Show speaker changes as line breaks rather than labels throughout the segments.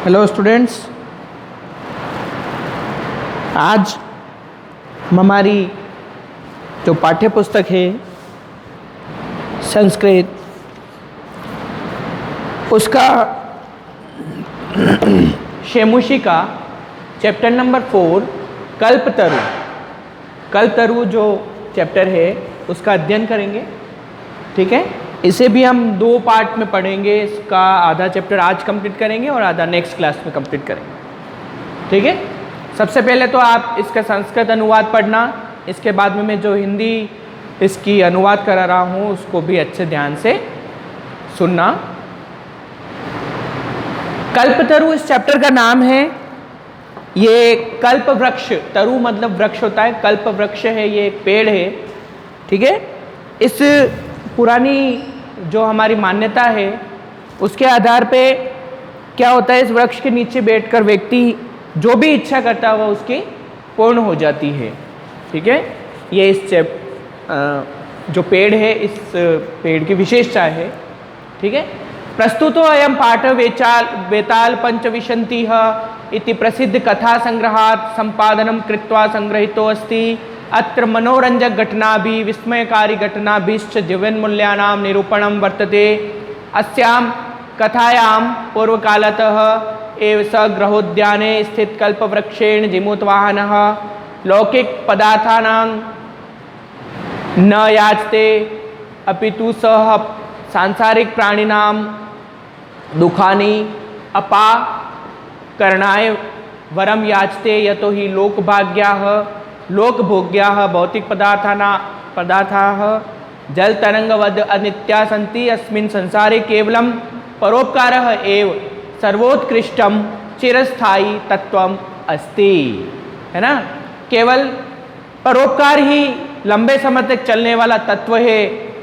Hello students, आज हमारी जो पाठ्य पुस्तक है संस्कृत, उसका शेमुशी का चैप्टर नंबर 4 कल्पतरु जो चैप्टर है उसका अध्ययन करेंगे। ठीक है, इसे भी हम 2 पार्ट में पढ़ेंगे। इसका आधा चैप्टर आज कंप्लीट करेंगे और आधा नेक्स्ट क्लास में कंप्लीट करेंगे। ठीक है, सबसे पहले तो आप इसका संस्कृत अनुवाद पढ़ना, इसके बाद में मैं जो हिंदी इसकी अनुवाद करा रहा हूँ उसको भी अच्छे ध्यान से सुनना। कल्पतरु इस चैप्टर का नाम है। ये कल्प वृक्ष, तरु मतलब वृक्ष होता है, कल्प वृक्ष है, ये एक पेड़ है। ठीक है, इस पुरानी जो हमारी मान्यता है उसके आधार पे क्या होता है, इस वृक्ष के नीचे बैठकर व्यक्ति जो भी इच्छा करता है वह उसकी पूर्ण हो जाती है। ठीक है, ये इस जो पेड़ है इस पेड़ की विशेषता है। ठीक है, प्रस्तुतो अयम पाठ वेताल पंचविंशति इति प्रसिद्ध कथा संग्रहात् संपादनं कृत्वा संग्रहितो अस्ति। अत्र मनोरंजक घटनाभिः विस्मयकारी घटनाभिश्च जीवनमूल्यानां निरूपणं वर्तते। अस्यां कथायां पूर्वकालतः एव स गृहोद्याने स्थित कल्पवृक्षेण जीमूतवाहनः लौकिक पदार्थानां न याचते, अपितु सः सांसारिक प्राणिनां दुखानि अपाकरणाय वरम याचते, यतो हि लोकभोग्याः भौतिक पदार्थाः जलतरंगवद अनित्या सन्ति। अस्मिन् संसारे केवलं परोपकारः एव सर्वोत्कृष्टं चिरस्थायी तत्वम् अस्ति। है ना, केवल परोपकार ही लंबे समय तक चलने वाला तत्व है।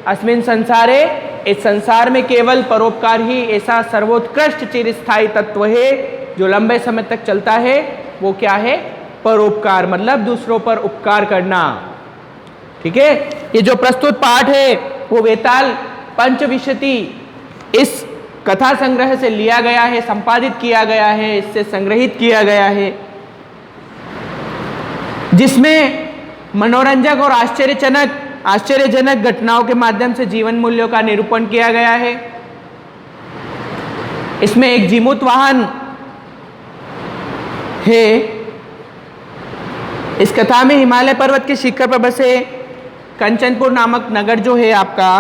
अस्मिन् संसारे, इस संसार में केवल परोपकार ही ऐसा सर्वोत्कृष्ट चिरस्थायी तत्व है जो लंबे समय तक चलता है। वो क्या है? परोपकार, मतलब दूसरों पर उपकार करना। ठीक है, ये जो प्रस्तुत पाठ है वो वेताल पंचविंशति इस कथा संग्रह से लिया गया है, संपादित किया गया है, इससे संग्रहित किया गया है, जिसमें मनोरंजक और आश्चर्यजनक घटनाओं के माध्यम से जीवन मूल्यों का निरूपण किया गया है। इसमें एक जीमूत वाहन है। इस कथा में हिमालय पर्वत के शिखर पर बसे कंचनपुर नामक नगर जो है आपका,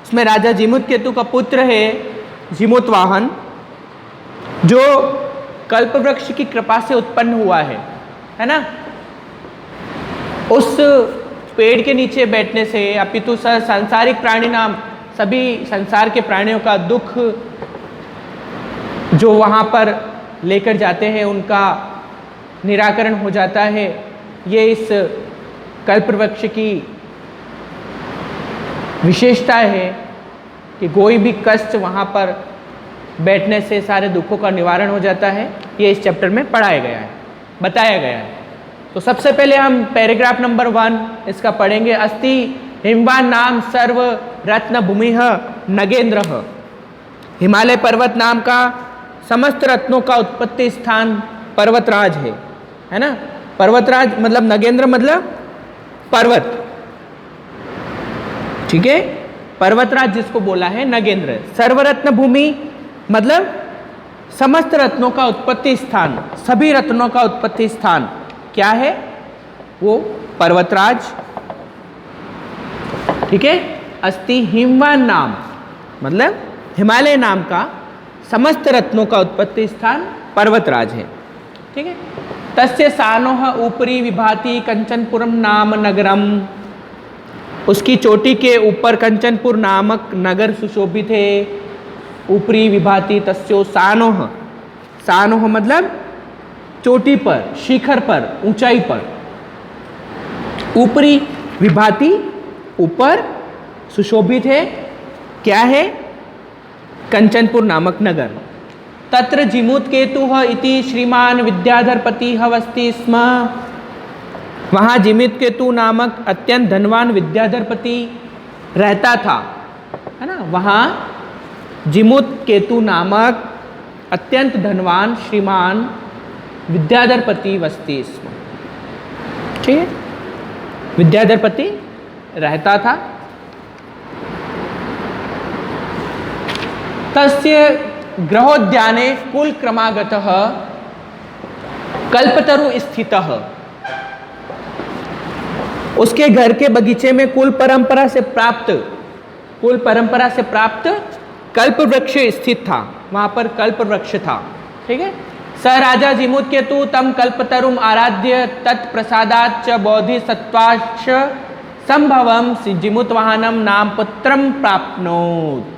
उसमें राजा जीमूत केतु का पुत्र है जीमूत वाहन, जो कल्पवृक्ष की कृपा से उत्पन्न हुआ है ना। उस पेड़ के नीचे बैठने से अपितु सांसारिक प्राणी नाम, सभी संसार के प्राणियों का दुख जो वहाँ पर लेकर जाते हैं उनका निराकरण हो जाता है। ये इस कल्पवृक्ष की विशेषता है कि कोई भी कष्ट वहाँ पर बैठने से सारे दुखों का निवारण हो जाता है। ये इस चैप्टर में पढ़ाया गया है, बताया गया है। तो सबसे पहले हम पैराग्राफ नंबर 1 इसका पढ़ेंगे। अस्ति हिमवान नाम सर्व रत्न भूमि नगेंद्र। हिमालय पर्वत नाम का समस्त रत्नों का उत्पत्ति स्थान पर्वतराज है ना। पर्वतराज मतलब नगेंद्र मतलब पर्वत। ठीक है, पर्वतराज जिसको बोला है नगेंद्र। सर्वरत्न भूमि मतलब समस्त रत्नों का उत्पत्ति स्थान, सभी रत्नों का उत्पत्ति स्थान क्या है? वो पर्वतराज। ठीक है, अस्ति हिमवान नाम मतलब हिमालय नाम का समस्त रत्नों का उत्पत्ति स्थान पर्वतराज है। ठीक है, तस्य सानोह ऊपरी विभाति कंचनपुरम नाम नगरम। उसकी चोटी के ऊपर कंचनपुर नामक नगर सुशोभित है। ऊपरी विभाति तस्यो सानोह, सानोह मतलब चोटी पर, शिखर पर, ऊंचाई पर। ऊपरी विभाति ऊपर, सुशोभित है, क्या है? कंचनपुर नामक नगर। तत्र जीमूत केतुः इति श्रीमान विद्याधरपतिः वसति स्म। वहाँ जीमूत केतु नामक अत्यंत धनवान विद्याधरपति रहता था, है ना। वहाँ जीमूत केतु नामक अत्यंत धनवान श्रीमान विद्याधरपति वसति स्म। ठीक है, विद्याधरपति रहता था। तस्य गृहोद्याने कुलक्रमागतः कल्पतरु स्थितः। उसके घर के बगीचे में कुल परंपरा से प्राप्त कल्प वृक्ष स्थित था, वहां पर कल्प वृक्ष था। ठीक है, स राजा जिमुत्केतु तम कल्पतरुम आराध्य तत्प्रसादाच्च बोधिसत्वाच्च संभवम जिमुतवाहनम नाम पुत्रम प्राप्नोत।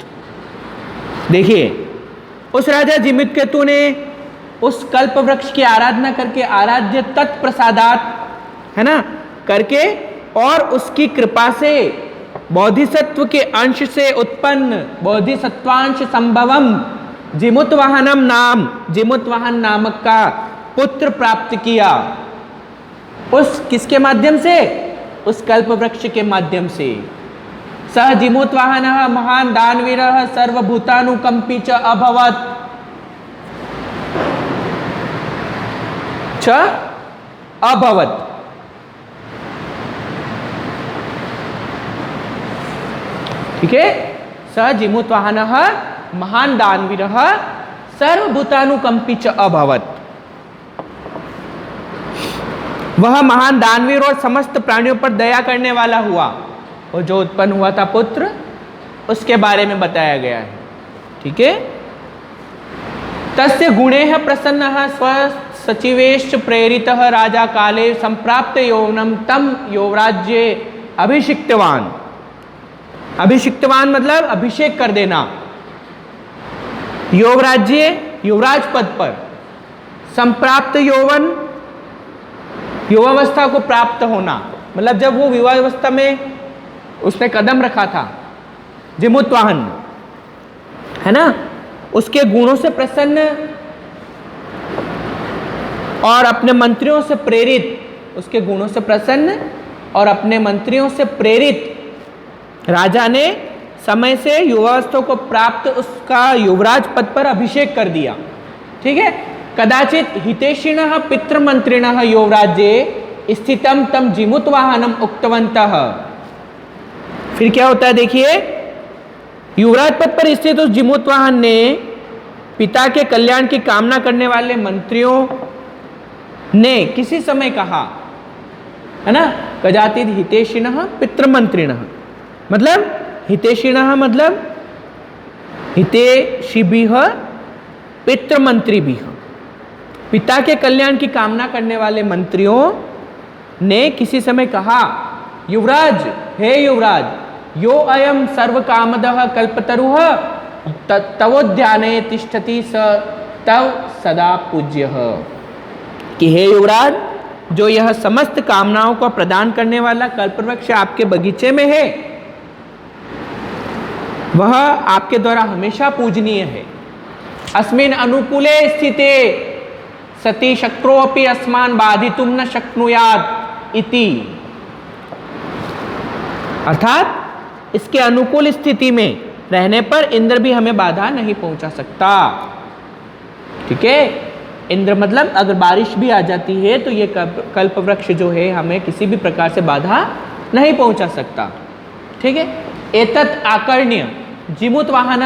देखिए, उस राजा जिमुत्केतु ने उस कल्प वृक्ष की आराधना करके, आराध्य तत्प्रसादात है ना करके, और उसकी कृपा से बोधिसत्व के अंश से उत्पन्न बोधिसत्वांश संभवम जिमुतवाहनम नाम, जिमुतवाहन नामक का पुत्र प्राप्त किया। उस किसके माध्यम से? उस कल्प वृक्ष के माध्यम से। सह जिमुतवाहनः महान दानवीरः सर्वभूतानुकंपी च अभवत्। अभवत्, ठीक है। स जिमुतवाहनः महान दानवीरः सर्वभूतानुकंपी च अभवत्। वह महान दानवीर और समस्त प्राणियों पर दया करने वाला हुआ। और जो उत्पन्न हुआ था पुत्र, उसके बारे में बताया गया है। ठीक है, तस्य गुणेः प्रसन्नः स्वसचिवेश्च प्रेरितः राजा काले संप्राप्त यौवनम तम युवराज्ये अभिषिक्तवान। अभिषिक्तवान मतलब अभिषेक कर देना। युवराज्य, युवराज पद पर। संप्राप्त यौवन, युवावस्था को प्राप्त होना, मतलब जब वो विवाहावस्था में उसने कदम रखा था, जिमुतवाहन है ना, उसके गुणों से प्रसन्न और अपने मंत्रियों से प्रेरित, उसके गुणों से प्रसन्न और अपने मंत्रियों से प्रेरित राजा ने समय से युवावस्था को प्राप्त उसका युवराज पद पर अभिषेक कर दिया। ठीक है, कदाचित हितेशिनः पितृमंत्रिणः युवराज्ये स्थितम तम जिमुतवाहनम उक्तवन्तः। फिर क्या होता है देखिए, युवराज पद पर स्थित उस जिमुतवाहन ने पिता के कल्याण की कामना करने वाले मंत्रियों ने किसी समय कहा, है ना, कदाचित हितेशिनः पितृमंत्रिणः, मतलब हितेशिनः मतलब हितेशिभिः पितृमंत्रिभिः, पिता के कल्याण की कामना करने वाले मंत्रियों ने किसी समय कहा, युवराज, हे युवराज, यो अयम सर्वकामदः कल्पतरुः तवोद्याने तिष्ठति स तव सदा पूज्यः। कि हे युवराज, जो यह समस्त कामनाओं को प्रदान करने वाला कल्पवृक्ष आपके बगीचे में है, वह आपके द्वारा हमेशा पूजनीय है। अस्मिन् अनुकूले स्थिते सती शक्रोऽपि अस्मान् बाधितुं न शक्नुयात् इति। अर्थात इसके अनुकूल स्थिति में रहने पर इंद्र भी हमें बाधा नहीं पहुंचा सकता। ठीक है, इंद्र मतलब अगर बारिश भी आ जाती है तो ये कल्प वृक्ष जो है हमें किसी भी प्रकार से बाधा नहीं पहुंचा सकता। ठीक है, एतत् आकर्ण्य जिमुतवाहन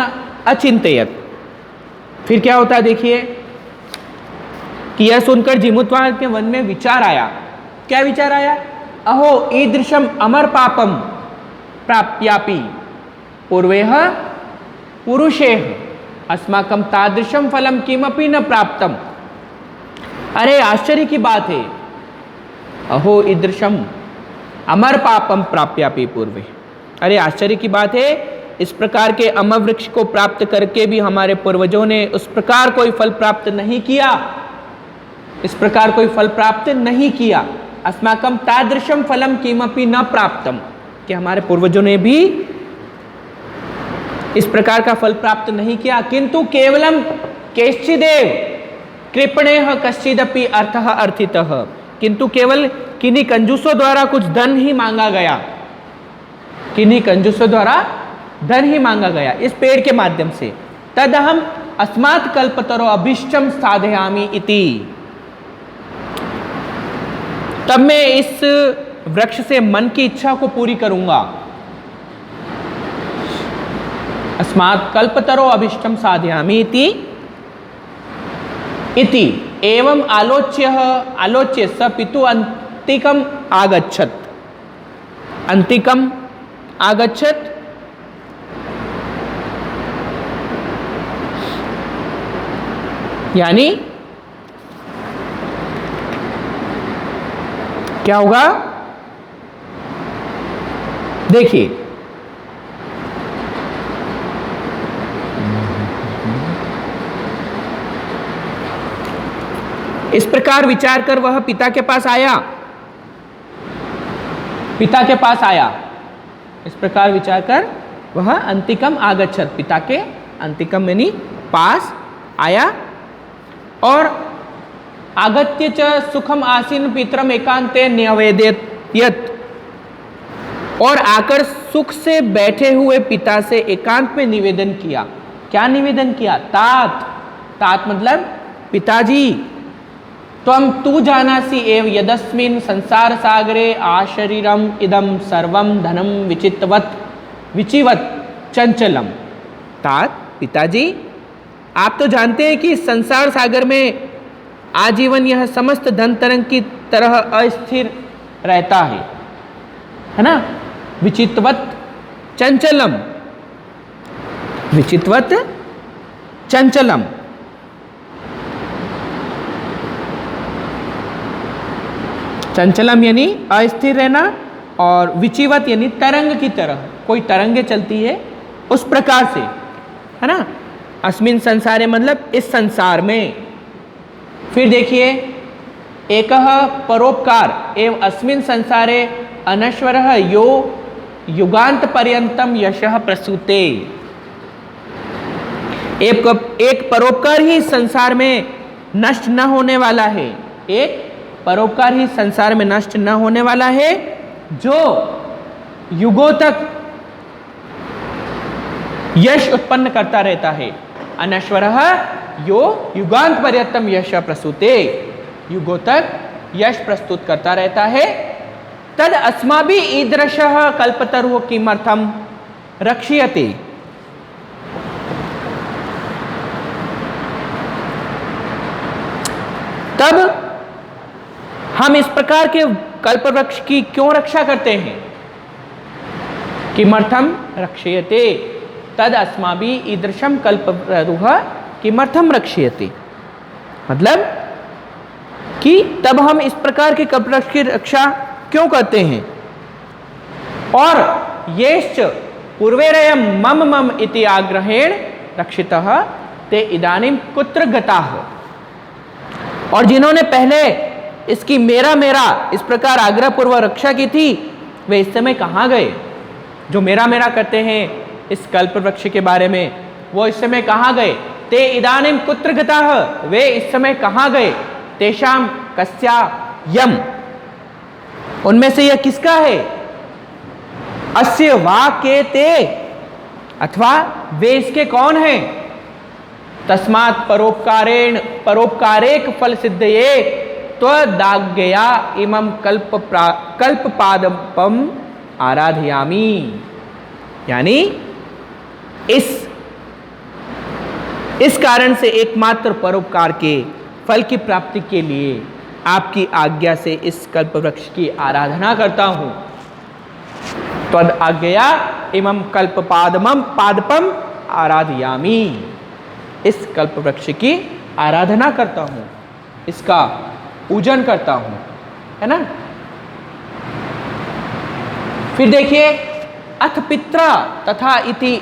अचिंतयत। फिर क्या होता है देखिए, कि यह सुनकर जिमुतवाहन के मन में विचार आया। क्या विचार आया? अहो ईदृशम अमर पापम प्राप्यापि पूर्वेह पुरुषेह अस्माकं तादृशम फलम किमपि न प्राप्तम। अरे आश्चर्य की बात है, अहो ईदृशम अमर पापम प्राप्यापि पूर्वे। अरे आश्चर्य की बात है, इस प्रकार के अमर वृक्ष को प्राप्त करके भी हमारे पूर्वजों ने उस प्रकार कोई फल प्राप्त नहीं किया, इस प्रकार कोई फल प्राप्त नहीं किया। अस्माकं तादृशम फलम किमपि न प्राप्तम, कि हमारे पूर्वजों ने भी इस प्रकार का फल प्राप्त नहीं किया। किंतु केवलम केश्चिदेव कृपणेह कश्चिदपि अर्थः अर्थितः, किंतु केवल किन्हीं कंजूसों द्वारा कुछ धन ही मांगा गया, किन्हीं कंजूसों द्वारा धन ही मांगा गया इस पेड़ के माध्यम से। तदहम अस्मात् कल्पतरो अभीष्टम साधयामि इति। तब मैं इस वृक्ष से मन की इच्छा को पूरी करूंगा। अस्मात् कल्पतरो अभीष्टम साधयामि इति एवं आलोच्य स पितु अंतिकम आगच्छत् यानी क्या होगा, देखिए इस प्रकार विचार कर वह पिता के पास आया। इस प्रकार विचार कर वह अंतिकम आगच्छत्, पिता के अंतिकम यानी पास आया। और आगत्य च सुखम आसीन पितरम एकांते न्यवेदयत्, और आकर सुख से बैठे हुए पिता से एकांत में निवेदन किया। क्या निवेदन किया? तात मतलब पिताजी, तू जानासि एव यदस्मिन् संसार सागरे आशरीरम इदम सर्वम धनम विचिवत चंचलम। तात पिताजी, आप तो जानते हैं कि संसार सागर में आजीवन यह समस्त धन तरंग की तरह अस्थिर रहता है ना। विचितवत चंचलम, चंचलम यानी अस्थिर रहना, और विचिवत यानी तरंग की तरह, कोई तरंगे चलती है उस प्रकार से, है ना। अस्मिन संसारे मतलब इस संसार में। फिर देखिए, एकः परोपकार एवं अस्मिन संसारे अनश्वरः यो युगांत पर्यंतम यशः प्रसूते। एक परोपकार ही संसार में नष्ट न होने वाला है। एक परोपकार ही संसार में नष्ट न होने वाला है, जो युगों तक यश उत्पन्न करता रहता है। अनश्वरः यो युगांत पर्यंतम यश प्रसूते, युगों तक यश प्रस्तुत करता रहता है। तद अस्माभि ईदृशः कल्पतरुः किमर्थम रक्ष्यते। तब हम इस प्रकार के कल्पवृक्ष की क्यों रक्षा करते हैं? किमर्थम रक्ष्यते, तद अस्माभि ईदृशम कल्पतरुः किमर्थम रक्ष्यते, मतलब कि तब हम इस प्रकार के कल्पवृक्ष की रक्षा क्यों करते हैं। और येश्च पूर्वेरयं मम इति आग्रहेण रक्षितः ते इदानीं कुत्र गताः। और जिन्होंने पहले इसकी मेरा इस प्रकार आग्रह पूर्वक रक्षा की थी, वे इस समय कहाँ गए? जो मेरा करते हैं इस कल्पवृक्ष के बारे में, वो इस समय कहाँ गए? ते इदानीं कुत्र गताः, वे इस समय कहाँ गए? तेषां कस्या यम, उनमें से यह किसका है? अस्य वा के ते, अथवा वे इसके कौन हैं? तस्मात् परोपकारेक फल सिद्धये त्वदाज्ञया इमं कल्पपादपम आराधयामि। यानी इस कारण से एकमात्र परोपकार के फल की प्राप्ति के लिए आपकी आज्ञा से इस कल्पवृक्ष की आराधना करता हूं। त्वद आज्ञया इमं पादपम आराधयामि, इस कल्पवृक्ष की आराधना करता हूं, इसका पूजन करता हूं, है ना। फिर देखिए, अथ पित्रा तथा इति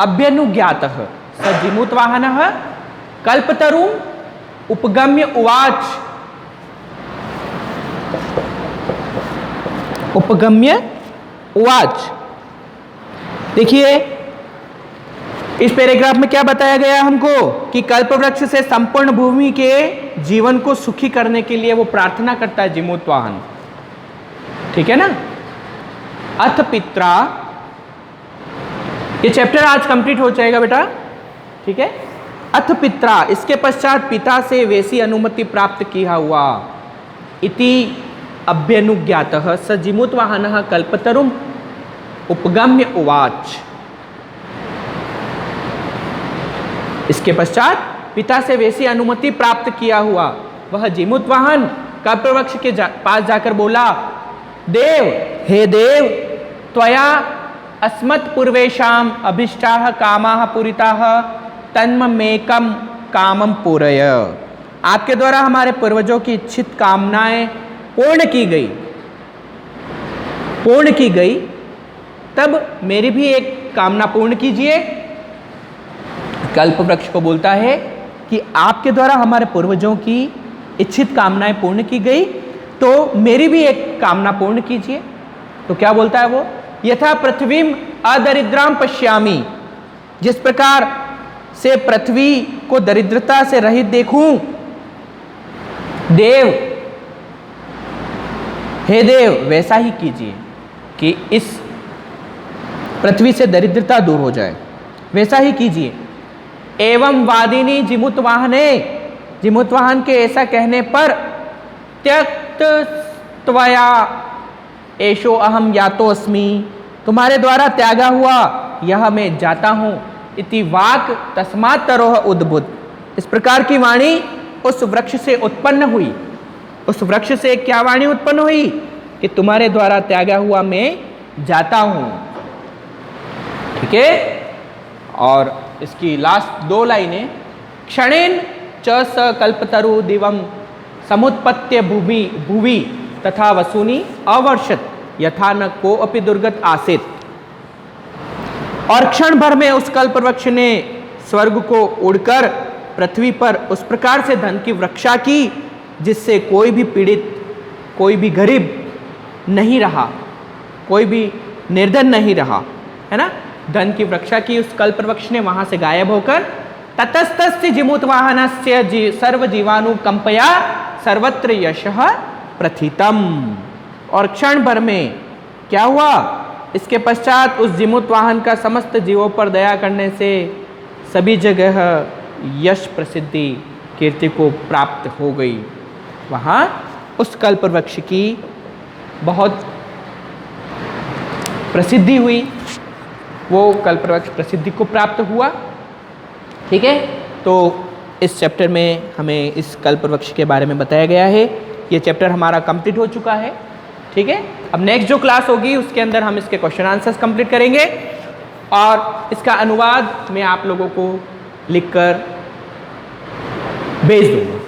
अभ्यनुज्ञातः स जिमूतवाहनः कल्पतरुं उपगम्य उवाच। देखिए, इस पैराग्राफ में क्या बताया गया हमको कि कल्पवृक्ष से संपूर्ण भूमि के जीवन को सुखी करने के लिए वो प्रार्थना करता है जिमूतवाहन, ठीक है ना। अथ पित्रा, ये चैप्टर आज कंप्लीट हो जाएगा बेटा, ठीक है। अथ पित्रा, इसके पश्चात पिता से वैसी अनुमति प्राप्त किया हुआ। इति अभ्यनुज्ञातः स जिमूतवाहनः कल्पतरुम् उपगम्य उवाच। इसके पश्चात पिता से वैसी अनुमति प्राप्त किया हुआ वह जिमूतवाहन कल्पवृक्ष के पास जाकर बोला, देव, हे देव, त्वया अस्मत् पूर्वेषाम् अभीष्टाः कामाः पूरिताः तन्ममेकं कामं पूरय। आपके द्वारा हमारे पूर्वजों की इच्छित कामनाएं पूर्ण की गई, तब मेरी भी एक कामना पूर्ण कीजिए। कल्पवृक्ष को बोलता है कि आपके द्वारा हमारे पूर्वजों की इच्छित कामनाएं पूर्ण की गई, तो मेरी भी एक कामना पूर्ण कीजिए। तो क्या बोलता है वो, यथा पृथ्वीम अदरिद्राम पश्यामि, जिस प्रकार से पृथ्वी को दरिद्रता से रहित देखूं, देव, हे देव, वैसा ही कीजिए कि इस पृथ्वी से दरिद्रता दूर हो जाए, वैसा ही कीजिए। एवं वादिनी जिमूतवाहने, जिमूतवाहन के ऐसा कहने पर, त्यक्त त्वया एषो अहम यातो अस्मि, तुम्हारे द्वारा त्यागा हुआ यह मैं जाता हूँ। इति वाक तस्मात् तरोह उद्भुत, इस प्रकार की वाणी उस वृक्ष से उत्पन्न हुई। उस वृक्ष से क्या वाणी उत्पन्न हुई कि तुम्हारे द्वारा त्यागा हुआ मैं जाता हूँ। ठीक है, और इसकी लास्ट 2 लाइनें, क्षणेन च स कल्पतरु दिवम समुत्पत्य भुवि तथा वसूनि अवर्षत यथा न को अपि दुर्गत आसित। और क्षण भर में उस कल्पवृक्ष ने स्वर्ग को उड़कर पृथ्वी पर उस प्रकार से धन की वर्षा की जिससे कोई भी पीड़ित, कोई भी गरीब नहीं रहा, कोई भी निर्धन नहीं रहा, है ना। धन की वर्षा की उस कल्पवृक्ष ने वहां से गायब होकर ततस्तस्य जिमूतवाहनस्य सर्वजीवानुकंपया सर्वत्र यशः प्रथितम। और क्षण भर में क्या हुआ, इसके पश्चात उस जिमूतवाहन का समस्त जीवों पर दया करने से सभी जगह यश, प्रसिद्धि, कीर्ति को प्राप्त हो गई। वहाँ उस कल्पवृक्ष की बहुत प्रसिद्धि हुई, वो कल्पवृक्ष प्रसिद्धि को प्राप्त हुआ। ठीक है, तो इस चैप्टर में हमें इस कल्पवृक्ष के बारे में बताया गया है। ये चैप्टर हमारा कंप्लीट हो चुका है। ठीक है, अब नेक्स्ट जो क्लास होगी उसके अंदर हम इसके क्वेश्चन आंसर्स कंप्लीट करेंगे और इसका अनुवाद मैं आप लोगों को लिखकर भेज दूंगा।